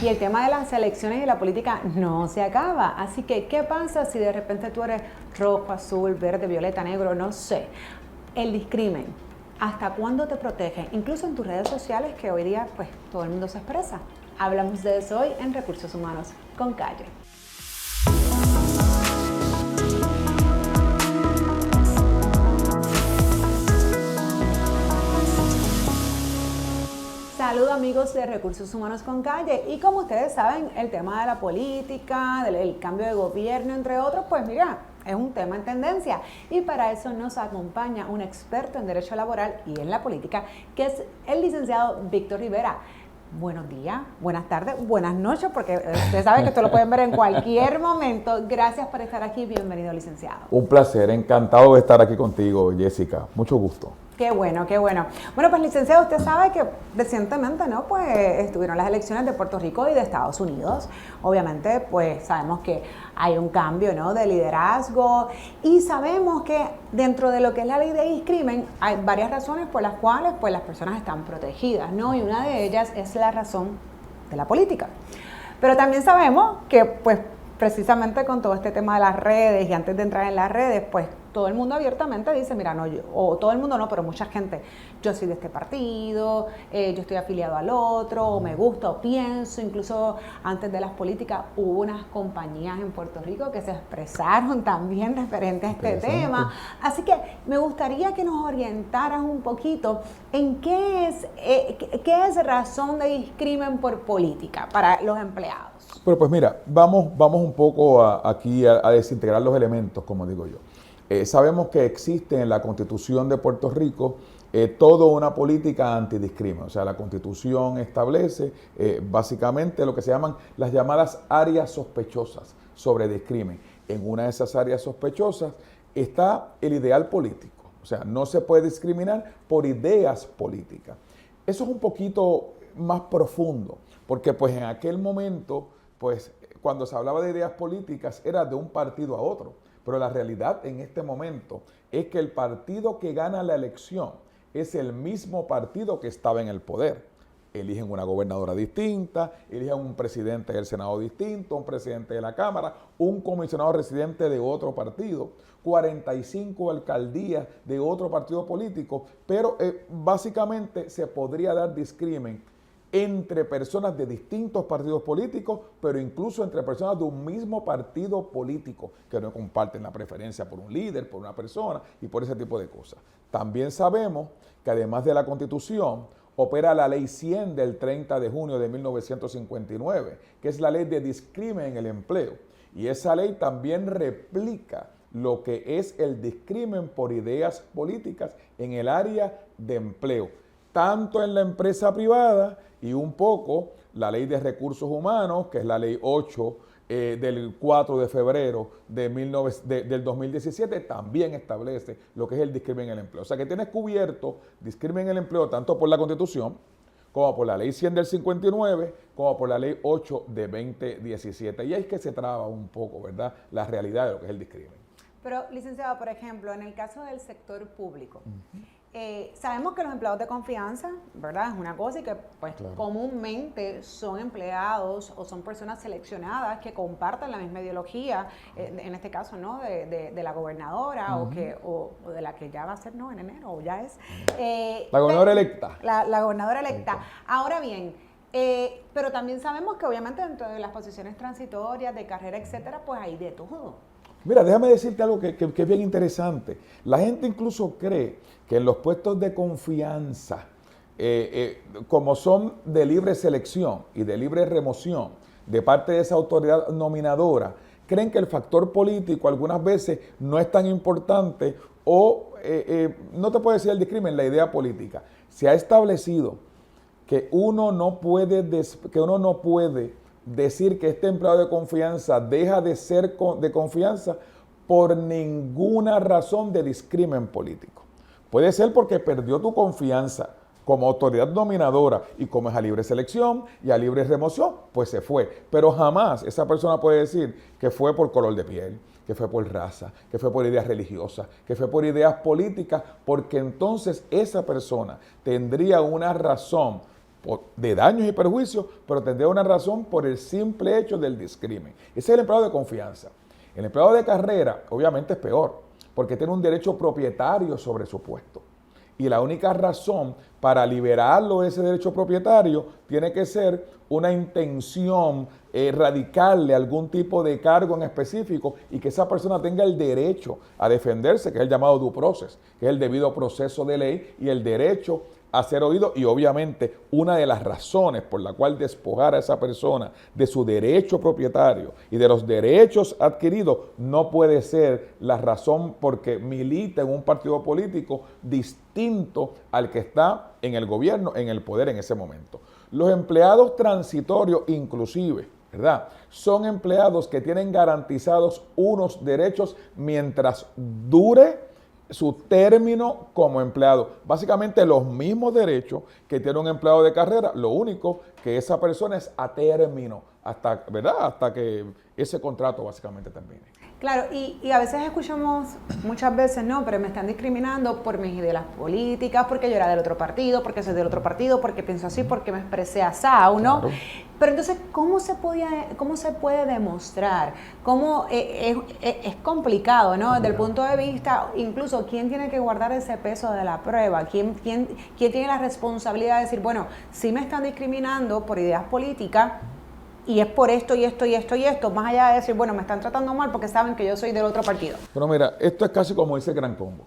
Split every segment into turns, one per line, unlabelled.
Y el tema de las elecciones y la política no se acaba. Así que, ¿qué pasa si de repente tú eres rojo, azul, verde, violeta, negro? No sé. El discrimen, ¿hasta cuándo te protege? Incluso en tus redes sociales, que hoy día pues todo el mundo se expresa. Hablamos de eso hoy en Recursos Humanos con Calle. Saludos amigos de Recursos Humanos con Calle, y como ustedes saben, el tema de la política, del cambio de gobierno, entre otros, pues mira, es un tema en tendencia, y para eso nos acompaña un experto en Derecho Laboral y en la política, que es el licenciado Víctor Rivera. Buenos días, buenas tardes, buenas noches, porque ustedes saben que esto lo pueden ver en cualquier momento. Gracias por estar aquí, bienvenido licenciado.
Un placer, encantado de estar aquí contigo, Jessica, mucho gusto.
Qué bueno, qué bueno. Bueno, pues licenciado, usted sabe que recientemente, ¿no? Pues estuvieron las elecciones de Puerto Rico y de Estados Unidos. Obviamente, pues sabemos que hay un cambio, ¿no? De liderazgo, y sabemos que dentro de lo que es la ley de discrimen hay varias razones por las cuales pues las personas están protegidas, ¿no? Y una de ellas es la razón de la política. Pero también sabemos que pues precisamente con todo este tema de las redes, y antes de entrar en las redes, pues todo el mundo abiertamente dice, mira, no, o todo el mundo no, pero mucha gente, yo soy de este partido, yo estoy afiliado al otro, o me gusta, o pienso. Incluso antes de las políticas hubo unas compañías en Puerto Rico que se expresaron también referente a este tema. Así que me gustaría que nos orientaras un poquito en qué es razón de discrimen por política para los empleados.
Pero pues mira, vamos un poco aquí a desintegrar los elementos, como digo yo. Sabemos que existe en la Constitución de Puerto Rico toda una política antidiscrimen. O sea, la Constitución establece básicamente lo que se llaman las llamadas áreas sospechosas sobre discrimen. En una de esas áreas sospechosas está el ideal político. O sea, no se puede discriminar por ideas políticas. Eso es un poquito más profundo, porque pues en aquel momento, pues cuando se hablaba de ideas políticas era de un partido a otro. Pero la realidad en este momento es que el partido que gana la elección es el mismo partido que estaba en el poder. Eligen una gobernadora distinta, eligen un presidente del Senado distinto, un presidente de la Cámara, un comisionado residente de otro partido, 45 alcaldías de otro partido político, pero básicamente se podría dar discrimen entre personas de distintos partidos políticos, pero incluso entre personas de un mismo partido político que no comparten la preferencia por un líder, por una persona y por ese tipo de cosas. También sabemos que además de la Constitución, opera la Ley 100 del 30 de junio de 1959, que es la ley de discrimen en el empleo. Y esa ley también replica lo que es el discrimen por ideas políticas en el área de empleo, tanto en la empresa privada y un poco la Ley de Recursos Humanos, que es la Ley 8 del 4 de febrero del 2017, también establece lo que es el discrimen en el empleo. O sea que tienes cubierto discrimen en el empleo tanto por la Constitución, como por la Ley 100 del 59, como por la Ley 8 de 2017. Y ahí es que se traba un poco, ¿verdad?, la realidad de lo que es el discrimen.
Pero, licenciado, por ejemplo, en el caso del sector público, sabemos que los empleados de confianza, ¿verdad?, es una cosa, y que pues claro, comúnmente son empleados o son personas seleccionadas que comparten la misma ideología, en este caso, ¿no?, de la gobernadora, o de la que ya va a ser, ¿no?, en enero, o ya es.
La gobernadora electa.
La gobernadora electa. Ahora bien, pero también sabemos que obviamente dentro de las posiciones transitorias, de carrera, etcétera, pues hay de todo.
Mira, déjame decirte algo que es bien interesante. La gente incluso cree que en los puestos de confianza, como son de libre selección y de libre remoción de parte de esa autoridad nominadora, creen que el factor político algunas veces no es tan importante o no te puedo decir el discrimen, la idea política. Se ha establecido que uno no puede decir que este empleado de confianza deja de ser de confianza por ninguna razón de discrimen político. Puede ser porque perdió tu confianza como autoridad nominadora, y como es a libre selección y a libre remoción, pues se fue. Pero jamás esa persona puede decir que fue por color de piel, que fue por raza, que fue por ideas religiosas, que fue por ideas políticas, porque entonces esa persona tendría una razón de daños y perjuicios, pero tendría una razón por el simple hecho del discrimen. Ese es el empleado de confianza. El empleado de carrera, obviamente, es peor, porque tiene un derecho propietario sobre su puesto. Y la única razón para liberarlo de ese derecho propietario tiene que ser una intención radicarle algún tipo de cargo en específico y que esa persona tenga el derecho a defenderse, que es el llamado due process, que es el debido proceso de ley y el derecho a ser oído. Y obviamente una de las razones por la cual despojar a esa persona de su derecho propietario y de los derechos adquiridos no puede ser la razón porque milita en un partido político distinto al que está en el gobierno, en el poder en ese momento. Los empleados transitorios inclusive, ¿verdad? Son empleados que tienen garantizados unos derechos mientras dure su término como empleado. Básicamente los mismos derechos que tiene un empleado de carrera, lo único que esa persona es a término, hasta, ¿verdad? Hasta que ese contrato básicamente termine.
Claro, y a veces escuchamos muchas veces, no, pero me están discriminando por mis ideas políticas, porque yo era del otro partido, porque soy del otro partido, porque pienso así, porque me expresé así, ¿no? Claro. Pero entonces, ¿cómo se puede demostrar? ¿Cómo es complicado, ¿no? Desde el punto de vista, incluso, ¿quién tiene que guardar ese peso de la prueba? ¿Quién tiene la responsabilidad de decir, bueno, sí me están discriminando por ideas políticas, y es por esto y esto y esto y esto, más allá de decir, bueno, me están tratando mal porque saben que yo soy del otro partido?
Pero mira, esto es casi como dice el Gran Combo.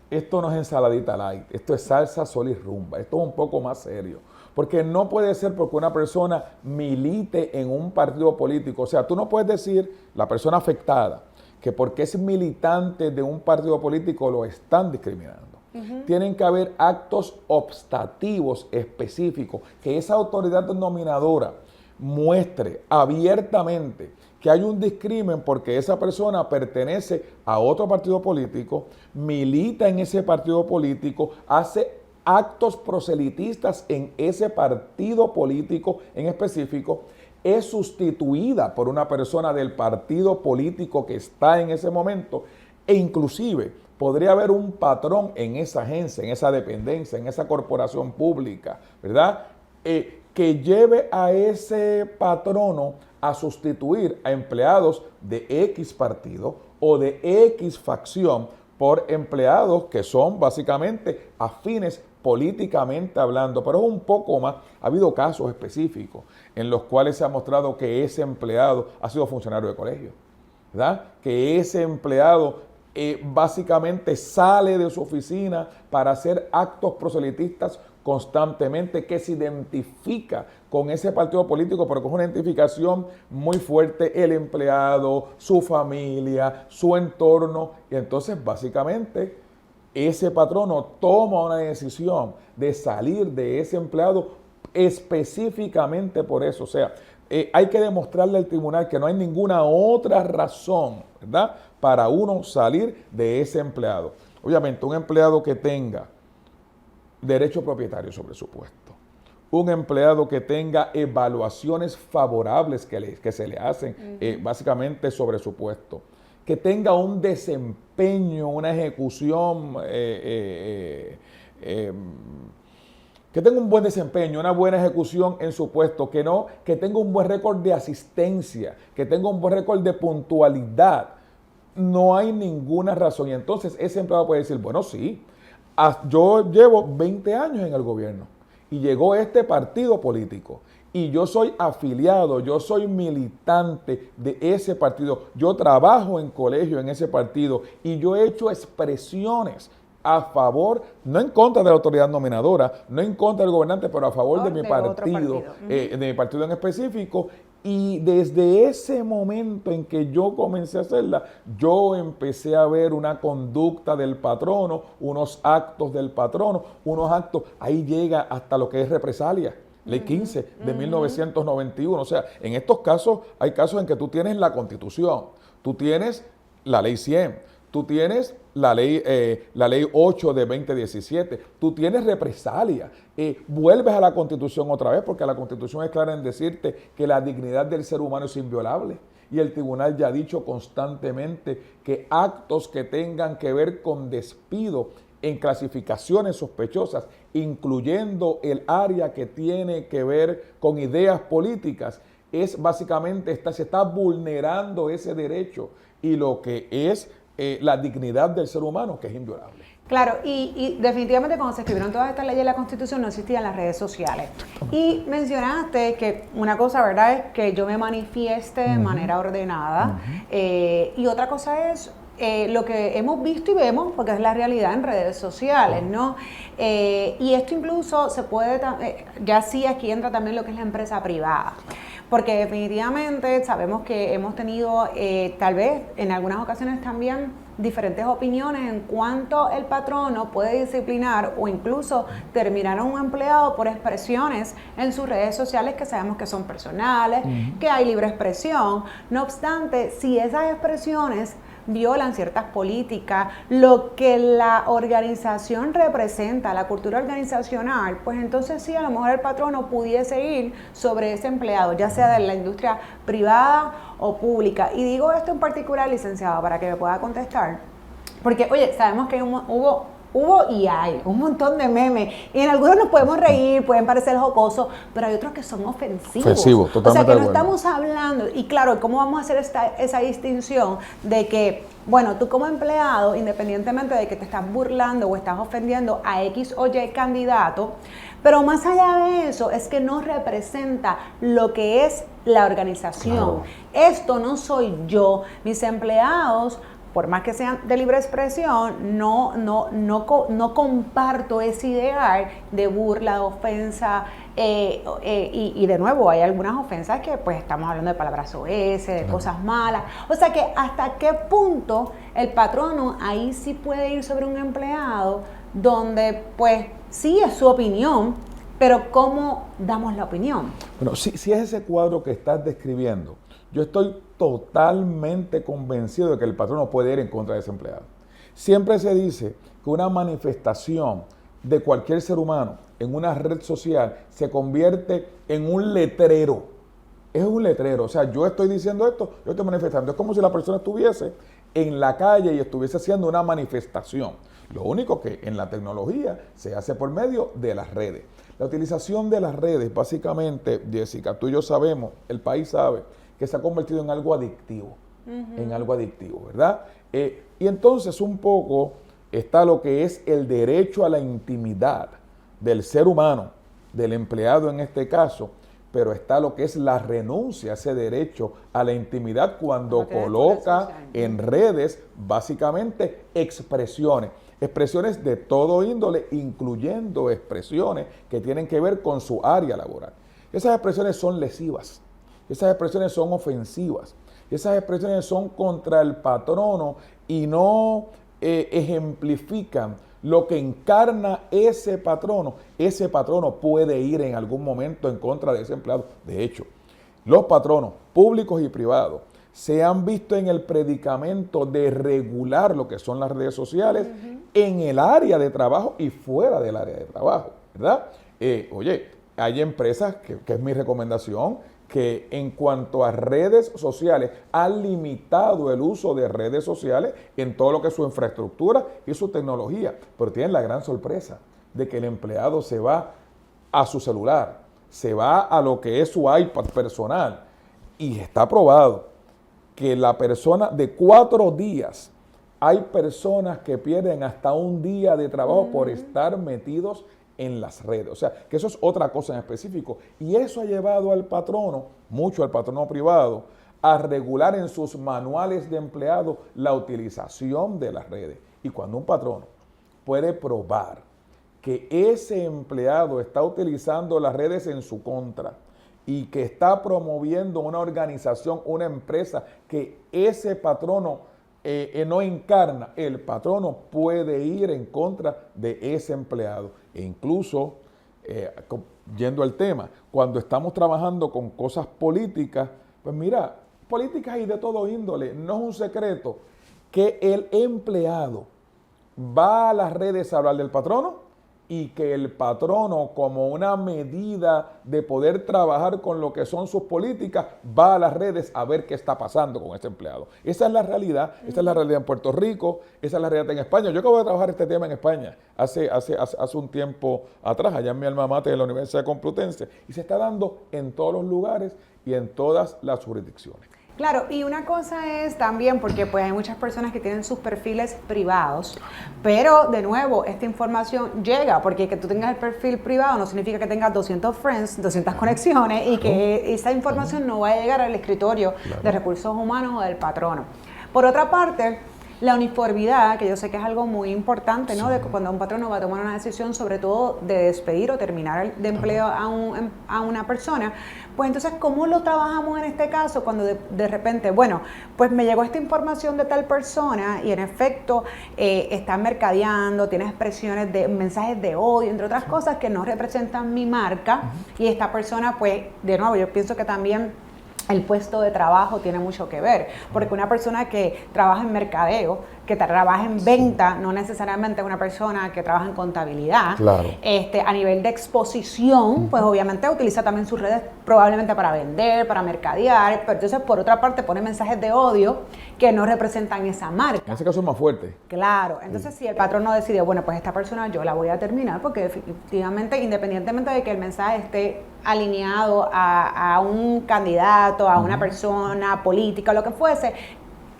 Esto no es ensaladita light, esto es salsa, sol y rumba. Esto es un poco más serio. Porque no puede ser porque una persona milite en un partido político. O sea, tú no puedes decir, la persona afectada, que porque es militante de un partido político lo están discriminando. Tienen que haber actos obstativos específicos, que esa autoridad nominadora muestre abiertamente que hay un discrimen porque esa persona pertenece a otro partido político, milita en ese partido político, hace actos proselitistas en ese partido político en específico, es sustituida por una persona del partido político que está en ese momento, e inclusive podría haber un patrón en esa agencia, en esa dependencia, en esa corporación pública, ¿verdad? Que lleve a ese patrono a sustituir a empleados de X partido o de X facción por empleados que son básicamente afines políticamente hablando, pero es un poco más. Ha habido casos específicos en los cuales se ha mostrado que ese empleado ha sido funcionario de colegio, ¿verdad? Que ese empleado básicamente sale de su oficina para hacer actos proselitistas constantemente, que se identifica con ese partido político, pero con una identificación muy fuerte, el empleado, su familia, su entorno, y entonces básicamente ese patrono toma una decisión de salir de ese empleado específicamente por eso. O sea, hay que demostrarle al tribunal que no hay ninguna otra razón, ¿verdad?, para uno salir de ese empleado. Obviamente, un empleado que tenga derecho propietario sobre su puesto, un empleado que tenga evaluaciones favorables que se le hacen básicamente sobre su puesto, que tenga un desempeño, una ejecución, que tenga un buen desempeño, una buena ejecución en su puesto, que tenga un buen récord de asistencia, que tenga un buen récord de puntualidad. No hay ninguna razón. Y entonces ese empleado puede decir, bueno, sí, yo llevo 20 años en el gobierno y llegó este partido político y yo soy afiliado, yo soy militante de ese partido, yo trabajo en colegio en ese partido y yo he hecho expresiones a favor, no en contra de la autoridad nominadora, no en contra del gobernante, pero a favor de mi partido, de mi partido en específico. Y desde ese momento en que yo comencé a hacerla, yo empecé a ver una conducta del patrono, unos actos del patrono, unos actos, ahí llega hasta lo que es represalia. Ley 15 de 1991. O sea, en estos casos, hay casos en que tú tienes la Constitución, tú tienes la Ley 100, tú tienes la ley 8 de 2017, tú tienes represalia, vuelves a la Constitución otra vez, porque la Constitución es clara en decirte que la dignidad del ser humano es inviolable. Y el tribunal ya ha dicho constantemente que actos que tengan que ver con despido en clasificaciones sospechosas, incluyendo el área que tiene que ver con ideas políticas, es básicamente, se está vulnerando ese derecho y lo que es la dignidad del ser humano, que es inviolable.
Claro, y definitivamente cuando se escribieron todas estas leyes de la Constitución no existían las redes sociales. Y mencionaste que una cosa, ¿verdad?, es que yo me manifieste de manera ordenada, y otra cosa es lo que hemos visto y vemos, porque es la realidad en redes sociales, ¿no? Y esto incluso se puede, ya sí aquí entra también lo que es la empresa privada. Porque definitivamente sabemos que hemos tenido tal vez en algunas ocasiones también diferentes opiniones en cuanto el patrono puede disciplinar o incluso terminar a un empleado por expresiones en sus redes sociales que sabemos que son personales, que hay libre expresión. No obstante, si esas expresiones violan ciertas políticas, lo que la organización representa, la cultura organizacional, pues entonces sí, a lo mejor el patrono pudiese ir sobre ese empleado, ya sea de la industria privada o pública. Y digo esto en particular, licenciado, para que me pueda contestar, porque, oye, sabemos que hubo y hay un montón de memes, y en algunos nos podemos reír, pueden parecer jocosos, pero hay otros que son ofensivos.
Totalmente.
O sea, que no estamos hablando, y claro, ¿cómo vamos a hacer esa distinción de que, bueno, tú como empleado, independientemente de que te estás burlando o estás ofendiendo a X o Y candidato, pero más allá de eso, es que no representa lo que es la organización. Claro. Esto no soy yo, mis empleados, por más que sean de libre expresión, no comparto ese ideal de burla, de ofensa, y de nuevo hay algunas ofensas que pues estamos hablando de palabras soeces, de cosas malas. O sea que hasta qué punto el patrono ahí sí puede ir sobre un empleado donde pues sí es su opinión, pero ¿cómo damos la opinión?
Bueno, si es ese cuadro que estás describiendo, yo estoy totalmente convencido de que el patrono puede ir en contra de ese empleado. Siempre se dice que una manifestación de cualquier ser humano en una red social se convierte en un letrero. Es un letrero. O sea, yo estoy diciendo esto, yo estoy manifestando. Es como si la persona estuviese en la calle y estuviese haciendo una manifestación. Lo único que en la tecnología se hace por medio de las redes. La utilización de las redes, básicamente, Jessica, tú y yo sabemos, el país sabe, que se ha convertido en algo adictivo, ¿verdad? Y entonces un poco está lo que es el derecho a la intimidad del ser humano, del empleado en este caso, pero está lo que es la renuncia a ese derecho a la intimidad cuando coloca en redes básicamente expresiones de todo índole, incluyendo expresiones que tienen que ver con su área laboral. Esas expresiones son lesivas. Esas expresiones son ofensivas, esas expresiones son contra el patrono y no ejemplifican lo que encarna ese patrono. Ese patrono puede ir en algún momento en contra de ese empleado. De hecho, los patronos públicos y privados se han visto en el predicamento de regular lo que son las redes sociales en el área de trabajo y fuera del área de trabajo, ¿verdad? Oye, hay empresas, que es mi recomendación, que en cuanto a redes sociales han limitado el uso de redes sociales en todo lo que es su infraestructura y su tecnología, pero tienen la gran sorpresa de que el empleado se va a su celular, se va a lo que es su iPad personal, y está probado que la persona de 4 días, hay personas que pierden hasta un día de trabajo por estar metidos en las redes. O sea, que eso es otra cosa en específico. Y eso ha llevado al patrono, mucho al patrono privado, a regular en sus manuales de empleado la utilización de las redes. Y cuando un patrono puede probar que ese empleado está utilizando las redes en su contra y que está promoviendo una organización, una empresa que ese patrono no encarna, el patrono puede ir en contra de ese empleado. E incluso, yendo al tema, cuando estamos trabajando con cosas políticas, pues mira, políticas y de todo índole, no es un secreto que el empleado va a las redes a hablar del patrono y que el patrono, como una medida de poder trabajar con lo que son sus políticas, va a las redes a ver qué está pasando con ese empleado. Esa es la realidad, esa es la realidad en Puerto Rico, esa es la realidad en España. Yo acabo de trabajar este tema en España hace un tiempo atrás, allá en mi alma mater de la Universidad Complutense, y se está dando en todos los lugares y en todas las jurisdicciones.
Claro, y una cosa es también, porque pues hay muchas personas que tienen sus perfiles privados, pero de nuevo, esta información llega, porque que tú tengas el perfil privado no significa que tengas 200 friends, 200 conexiones, y que esa información no va a llegar al escritorio de recursos humanos o del patrono. Por otra parte, la uniformidad, que yo sé que es algo muy importante, ¿no? De cuando un patrono va a tomar una decisión, sobre todo de despedir o terminar de empleo a una persona, pues entonces, ¿cómo lo trabajamos en este caso cuando de repente, bueno, pues me llegó esta información de tal persona y en efecto está mercadeando, tiene expresiones de mensajes de odio, entre otras cosas que no representan mi marca, y esta persona, pues, de nuevo, yo pienso que también el puesto de trabajo tiene mucho que ver, porque una persona que trabaja en mercadeo, que trabaja en venta, no necesariamente una persona que trabaja en contabilidad.
Claro.
A nivel de exposición, pues obviamente utiliza también sus redes probablemente para vender, para mercadear, pero entonces por otra parte pone mensajes de odio que no representan esa marca.
En ese caso es más fuerte.
Claro, entonces si el patrón no decide, bueno, pues esta persona yo la voy a terminar, porque definitivamente, independientemente de que el mensaje esté alineado a un candidato, a una persona política, lo que fuese,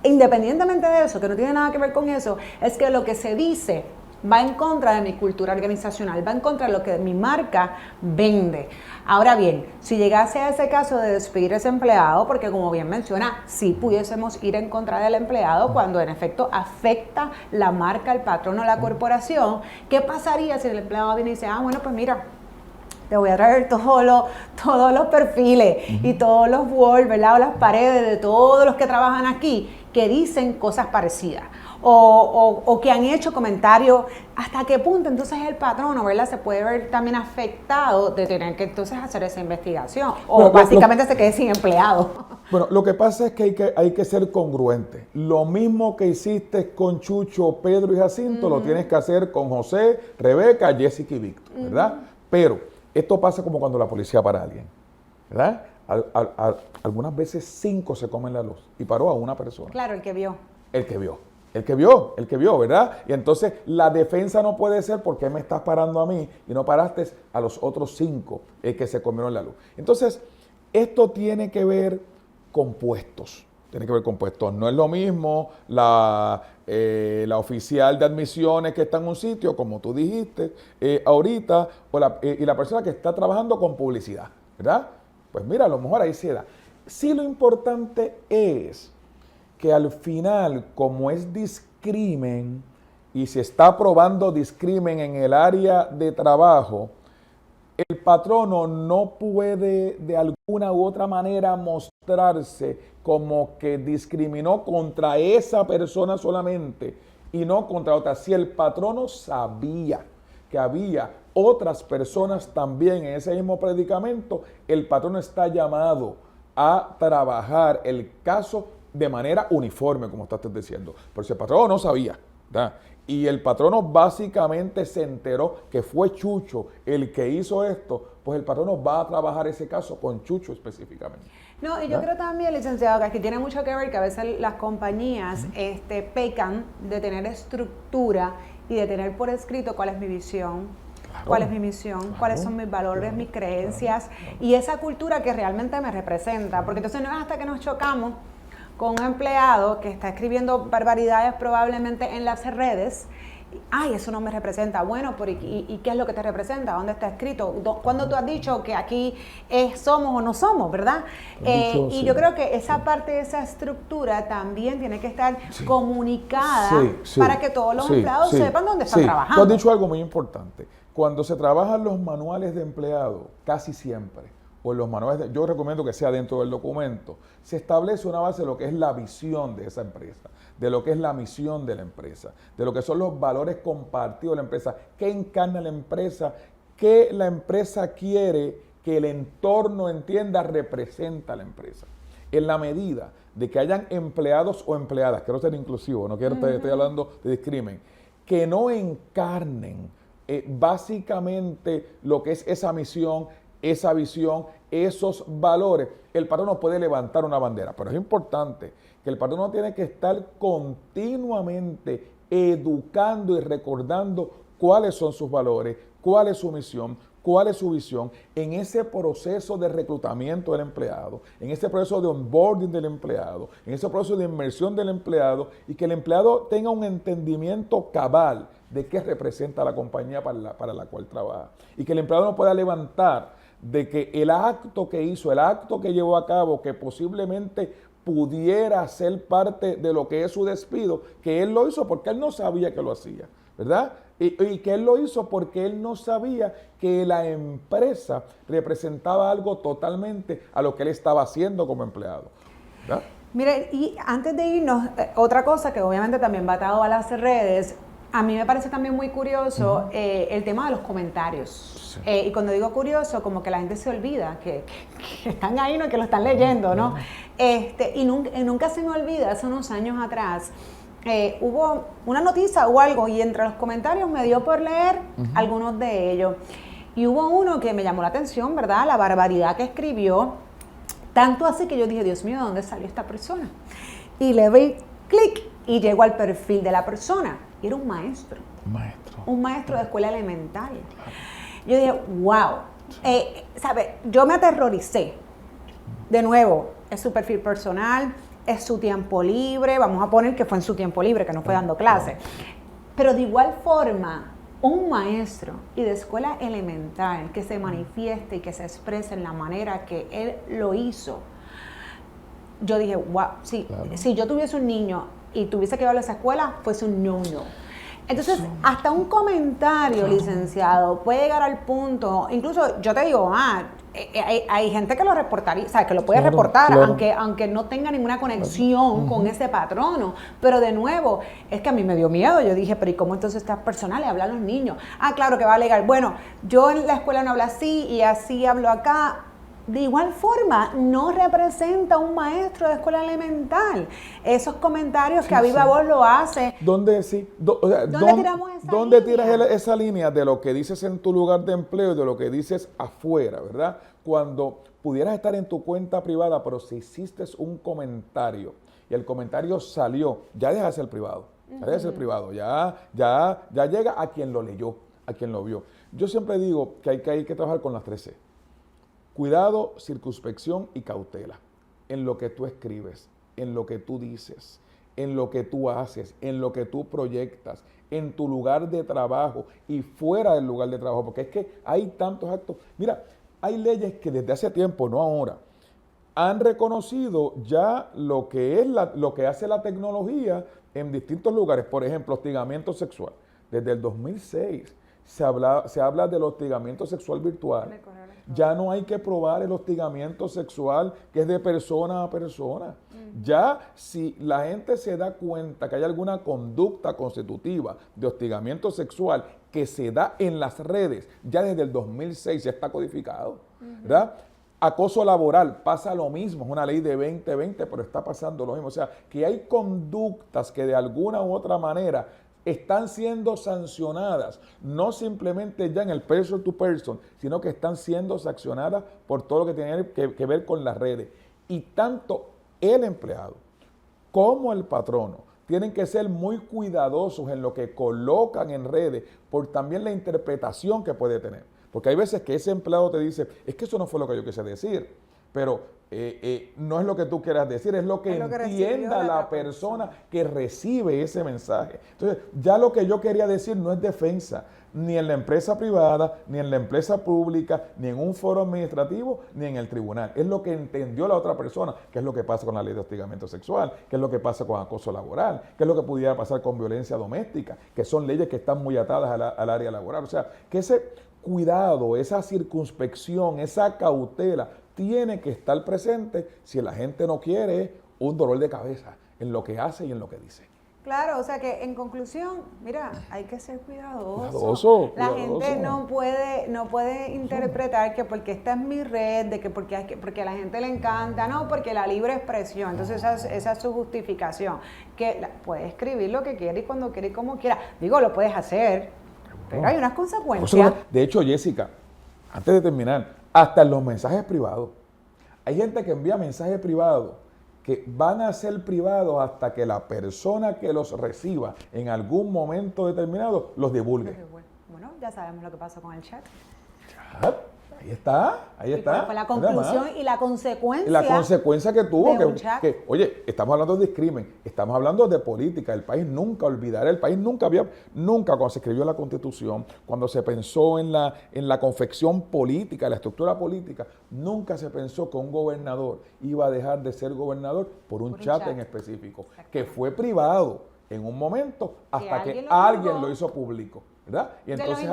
independientemente de eso, que no tiene nada que ver con eso, es que lo que se dice va en contra de mi cultura organizacional, va en contra de lo que mi marca vende. Ahora bien, si llegase a ese caso de despedir a ese empleado, porque como bien menciona, sí pudiésemos ir en contra del empleado cuando en efecto afecta la marca, el patrono, la corporación, ¿qué pasaría si el empleado viene y dice, bueno, pues mira, te voy a traer todos los perfiles y todos los walls, ¿verdad? O las paredes de todos los que trabajan aquí que dicen cosas parecidas o que han hecho comentarios? ¿Hasta qué punto entonces el patrono, ¿verdad?, se puede ver también afectado de tener que entonces hacer esa investigación? O bueno, básicamente se quede sin empleado.
Bueno, lo que pasa es que hay que ser congruente. Lo mismo que hiciste con Chucho, Pedro y Jacinto, lo tienes que hacer con José, Rebeca, Jessica y Víctor, ¿verdad? Pero esto pasa como cuando la policía para a alguien, ¿verdad? Algunas veces 5 se comen la luz y paró a una persona.
Claro, el que vio.
El que vio, ¿verdad? Y entonces la defensa no puede ser porque me estás parando a mí y no paraste a los otros 5 que se comieron la luz. Entonces, esto tiene que ver con puestos. No es lo mismo la oficial de admisiones que está en un sitio, como tú dijiste ahorita, y la persona que está trabajando con publicidad, ¿verdad? Pues mira, a lo mejor ahí se da. Sí, lo importante es que al final, como es discrimen y se está probando discrimen en el área de trabajo, el patrono no puede de alguna u otra manera mostrarse como que discriminó contra esa persona solamente y no contra otra. Si el patrono sabía que había otras personas también en ese mismo predicamento, el patrono está llamado a trabajar el caso de manera uniforme, como estás diciendo. Pero si el patrono no sabía, ¿verdad?, y el patrono básicamente se enteró que fue Chucho el que hizo esto, pues el patrono va a trabajar ese caso con Chucho específicamente.
No, y yo creo también, licenciado, que aquí tiene mucho que ver que a veces las compañías pecan de tener estructura y de tener por escrito cuál es mi visión, cuál es mi misión, cuáles son mis valores, mis creencias y esa cultura que realmente me representa. Porque entonces no es hasta que nos chocamos con un empleado que está escribiendo barbaridades probablemente en las redes. Ay, eso no me representa. Bueno, pero ¿y qué es lo que te representa? ¿Dónde está escrito? ¿Cuándo tú has dicho que aquí somos o no somos, verdad? Y yo creo que esa parte de esa estructura también tiene que estar comunicada para que todos los empleados sepan dónde están trabajando.
Tú has dicho algo muy importante. Cuando se trabajan los manuales de empleado, casi siempre, o en los manuales, yo recomiendo que sea dentro del documento, se establece una base de lo que es la visión de esa empresa, de lo que es la misión de la empresa, de lo que son los valores compartidos de la empresa, qué encarna la empresa, qué la empresa quiere que el entorno entienda representa a la empresa. En la medida de que hayan empleados o empleadas, quiero ser inclusivo, no quiero estoy hablando de discrimen, que no encarnen básicamente lo que es esa misión, esa visión, esos valores, el patrono puede levantar una bandera. Pero es importante que el patrono tiene que estar continuamente educando y recordando cuáles son sus valores, cuál es su misión, cuál es su visión en ese proceso de reclutamiento del empleado, en ese proceso de onboarding del empleado, en ese proceso de inmersión del empleado, y que el empleado tenga un entendimiento cabal de qué representa la compañía para la cual trabaja, y que el empleado no pueda levantar de que el acto que hizo, el acto que llevó a cabo, que posiblemente pudiera ser parte de lo que es su despido, que él lo hizo porque él no sabía que lo hacía, ¿verdad? Y que él lo hizo porque él no sabía que la empresa representaba algo totalmente a lo que él estaba haciendo como empleado, ¿verdad?
Mire, y antes de irnos, otra cosa que obviamente también va atado a las redes, a mí me parece también muy curioso el tema de los comentarios. Sí. Y cuando digo curioso, como que la gente se olvida que están ahí, no que lo están leyendo, ¿no? Y nunca se me olvida, hace unos años atrás, hubo una noticia o algo, y entre los comentarios me dio por leer algunos de ellos. Y hubo uno que me llamó la atención, ¿verdad? La barbaridad que escribió, tanto así que yo dije, Dios mío, ¿de dónde salió esta persona? Y le doy clic y llego al perfil de la persona. Y era un maestro. Un maestro de escuela elemental. Claro. Yo dije, wow. ¿Sabe? Yo me aterroricé. De nuevo, es su perfil personal, es su tiempo libre. Vamos a poner que fue en su tiempo libre, que no fue dando clase. Pero de igual forma, un maestro y de escuela elemental que se manifieste y que se exprese en la manera que él lo hizo, yo dije, wow, sí, claro. Si yo tuviese un niño y tuviese que ir a esa escuela, fuese un no-no. Entonces, hasta un comentario, licenciado, puede llegar al punto, incluso yo te digo, hay gente que lo reportaría, o sea, que lo puede reportar, aunque no tenga ninguna conexión con ese patrono. Pero de nuevo, es que a mí me dio miedo. Yo dije, pero ¿y cómo entonces estas personas le hablan a los niños? Claro que va a alegar, bueno, yo en la escuela no hablo así y así hablo acá. De igual forma, no representa un maestro de escuela elemental. Esos comentarios que a viva voz lo hace.
¿Dónde
tiramos esa
¿Dónde
línea?
tiras esa línea de lo que dices en tu lugar de empleo y de lo que dices afuera, verdad? Cuando pudieras estar en tu cuenta privada, pero si hiciste un comentario y el comentario salió, ya deja de ser privado. Ya deja de ser privado. Ya llega a quien lo leyó, a quien lo vio. Yo siempre digo que hay que trabajar con las 3 C. Cuidado, circunspección y cautela en lo que tú escribes, en lo que tú dices, en lo que tú haces, en lo que tú proyectas, en tu lugar de trabajo y fuera del lugar de trabajo, porque es que hay tantos actos. Mira, hay leyes que desde hace tiempo, no ahora, han reconocido ya lo que es lo que hace la tecnología en distintos lugares. Por ejemplo, hostigamiento sexual. Desde el 2006 se habla del hostigamiento sexual virtual. Ya no hay que probar el hostigamiento sexual que es de persona a persona. Ya si la gente se da cuenta que hay alguna conducta constitutiva de hostigamiento sexual que se da en las redes, ya desde el 2006 ya está codificado, ¿verdad? Acoso laboral, pasa lo mismo, es una ley de 2020, pero está pasando lo mismo. O sea, que hay conductas que de alguna u otra manera están siendo sancionadas, no simplemente ya en el person to person, sino que están siendo sancionadas por todo lo que tiene que ver con las redes. Y tanto el empleado como el patrono tienen que ser muy cuidadosos en lo que colocan en redes por también la interpretación que puede tener. Porque hay veces que ese empleado te dice, es que eso no fue lo que yo quise decir, pero no es lo que tú quieras decir, es lo que entienda la persona que recibe ese mensaje. Entonces, ya lo que yo quería decir no es defensa, ni en la empresa privada, ni en la empresa pública, ni en un foro administrativo, ni en el tribunal. Es lo que entendió la otra persona, que es lo que pasa con la ley de hostigamiento sexual, que es lo que pasa con acoso laboral, que es lo que pudiera pasar con violencia doméstica, que son leyes que están muy atadas al área laboral. O sea, que ese cuidado, esa circunspección, esa cautela, tiene que estar presente si la gente no quiere un dolor de cabeza en lo que hace y en lo que dice.
Claro, o sea que en conclusión, mira, hay que ser cuidadoso. La gente no puede interpretar que porque esta es mi red, de que porque a la gente le encanta, no, porque la libre expresión. Entonces esa es su justificación. Que puede escribir lo que quiere y cuando quiere y como quiera. Digo, lo puedes hacer, pero hay unas consecuencias.
De hecho, Jessica, antes de terminar, hasta en los mensajes privados. Hay gente que envía mensajes privados que van a ser privados hasta que la persona que los reciba en algún momento determinado los divulgue.
Bueno, ya sabemos lo que pasó con el chat.
Ahí está.
Fue la conclusión y la consecuencia.
La consecuencia que tuvo,
oye,
estamos hablando de discrimen, estamos hablando de política. El país nunca olvidará, el país nunca cuando se escribió la Constitución, cuando se pensó en la confección política, la estructura política, nunca se pensó que un gobernador iba a dejar de ser gobernador por un chat en específico, que fue privado en un momento hasta que alguien lo hizo público. ¿Verdad? Y entonces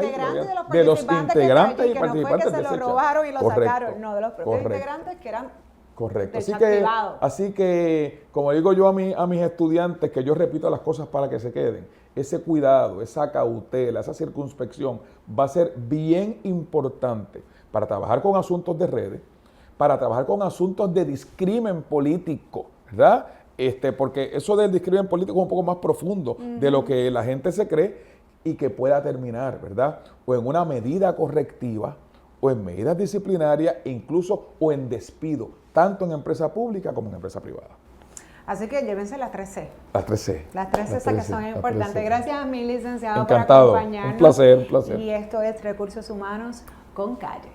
de los integrantes
y participantes
que se lo robaron y lo sacaron, no, de los propios integrantes que eran
correcto.
Del
Así que, como digo yo a mis estudiantes, que yo repito las cosas para que se queden, ese cuidado, esa cautela, esa circunspección va a ser bien importante para trabajar con asuntos de redes, para trabajar con asuntos de discrimen político, ¿verdad? Porque eso del discrimen político es un poco más profundo de lo que la gente se cree, y que pueda terminar, ¿verdad? O en una medida correctiva, o en medidas disciplinarias, incluso o en despido, tanto en empresa pública como en empresa privada.
Así que llévense las 3C.
Las 3C.
Las 3C que son importantes. Gracias a mi licenciado
Encantado.
por acompañarnos.
Un placer.
Y esto es Recursos Humanos con Calle.